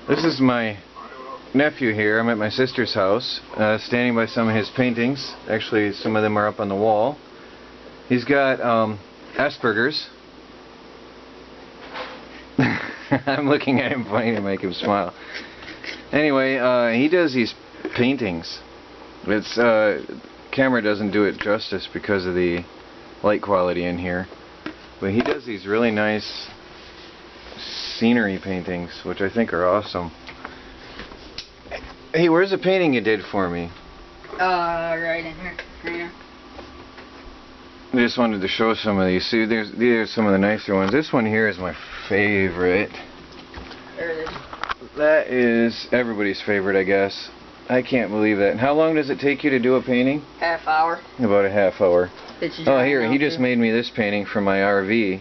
This is my nephew here. I'm at my sister's house, standing by some of his paintings. Actually, some of them are up on the wall. He's got aspbergers. I'm looking at him funny to make him smile. Anyway, he does these paintings. It's camera doesn't do it justice because of the light quality in here, but he does these really nice scenery paintings, which I think are awesome. Hey, where's the painting you did for me? Right in here. Right here. I just wanted to show some of these. See, these are some of the nicer ones. This one here is my favorite. There it is. That is everybody's favorite, I guess. I can't believe that. And how long does it take you to do a painting? Half hour. About a half hour. Oh, here, he just too. made me this painting for my RV.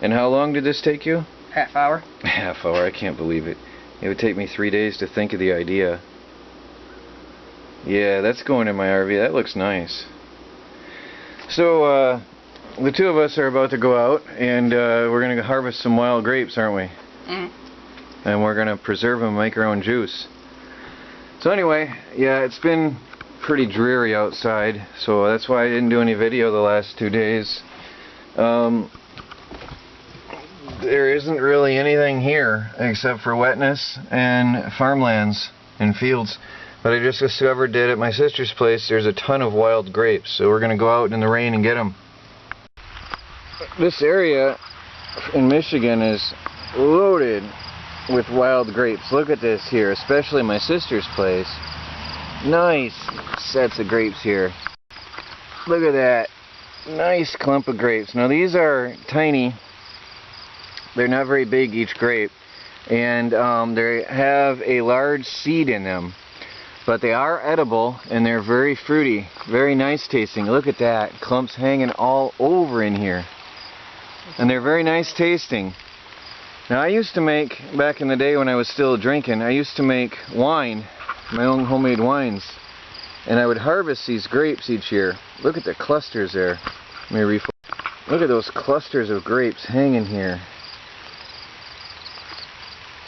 And how long did this take you? Half hour. Half hour, I can't believe it. It would take me 3 days to think of the idea. Yeah, that's going in my RV. That looks nice. So, the two of us are about to go out, and we're going to harvest some wild grapes, aren't we? Mm-hmm. And we're going to preserve them and make our own juice. So anyway, yeah, it's been pretty dreary outside, so that's why I didn't do any video the last 2 days. There isn't really anything here except for wetness and farmlands and fields. But I just discovered that at my sister's place there's a ton of wild grapes, so we're going to go out in the rain and get them. This area in Michigan is loaded with wild grapes. Look at this here, especially my sister's place. Nice sets of grapes here. Look at that. Nice clump of grapes. Now these are tiny. They're not very big, each grape, and they have a large seed in them, but they are edible and they're very fruity, very nice tasting. Look at that, clumps hanging all over in here, and they're very nice tasting. Now I used to make, back in the day when I was still drinking, I used to make wine, my own homemade wines, and I would harvest these grapes each year. Look at the clusters there. Let me refocus. Look at those clusters of grapes hanging here.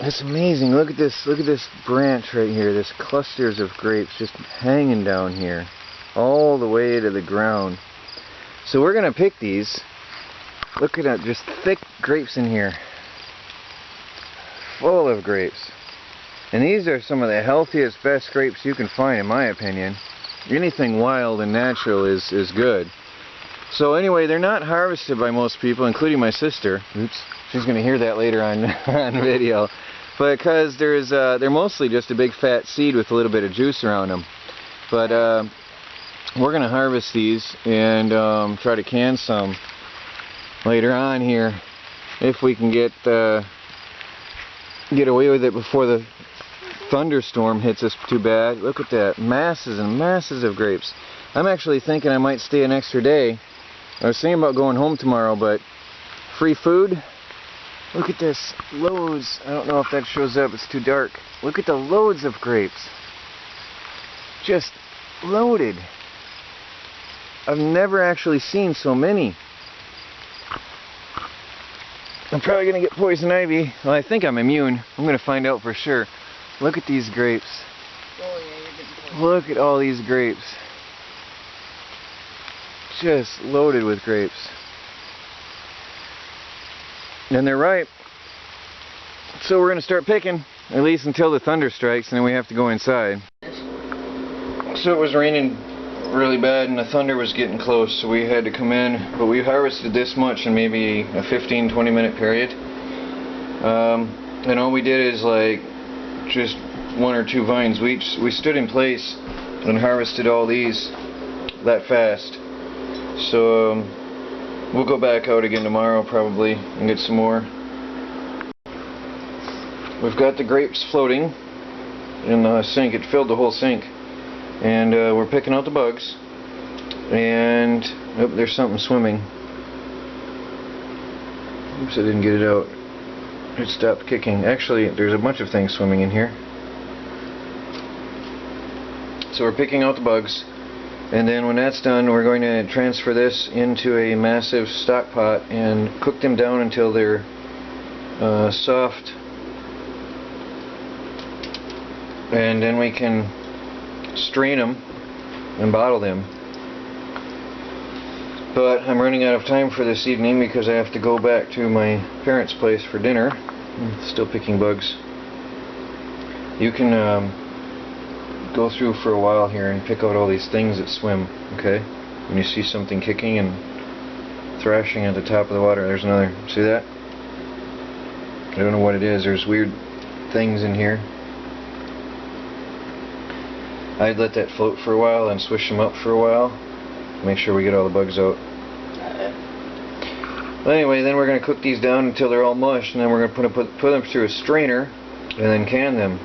It's amazing. Look at this branch right here. There's clusters of grapes just hanging down here all the way to the ground. So we're gonna pick these. Look at that, just thick grapes in here, full of grapes. And these are some of the healthiest, best grapes you can find, in my opinion. Anything wild and natural is good. So anyway, they're not harvested by most people, including my sister. Oops, she's gonna hear that later on video. Because they're mostly just a big fat seed with a little bit of juice around them. But we're going to harvest these and try to can some later on here, if we can get away with it before the thunderstorm hits us too bad. Look at that, masses and masses of grapes. I'm actually thinking I might stay an extra day. I was thinking about going home tomorrow, but free food. Look at this, loads. I don't know if that shows up, it's too dark. Look at the loads of grapes. Just loaded. I've never actually seen so many. I'm probably going to get poison ivy. Well, I think I'm immune. I'm going to find out for sure. Look at these grapes. Oh yeah, you're getting poison. Look at all these grapes. Just loaded with grapes. And they're ripe. So we're going to start picking, at least until the thunder strikes, and then we have to go inside. So it was raining really bad and the thunder was getting close, so we had to come in, but we harvested this much in maybe a 15-20 minute period. And all we did is like just 1 or 2 vines. We stood in place and harvested all these that fast. So we'll go back out again tomorrow probably and get some more. We've got the grapes floating in the sink. It filled the whole sink. And we're picking out the bugs. And oh, there's something swimming. Oops, I didn't get it out. It stopped kicking. Actually, there's a bunch of things swimming in here. So we're picking out the bugs. And then when that's done, we're going to transfer this into a massive stock pot and cook them down until they're soft and then we can strain them and bottle them. But I'm running out of time for this evening because I have to go back to my parents' place for dinner. I'm still picking bugs. You can go through for a while here and pick out all these things that swim, okay? When you see something kicking and thrashing at the top of the water, there's another. See that? I don't know what it is. There's weird things in here. I'd let that float for a while and swish them up for a while. Make sure we get all the bugs out. Well, anyway, then we're going to cook these down until they're all mush, and then we're going to put them through a strainer and then can them.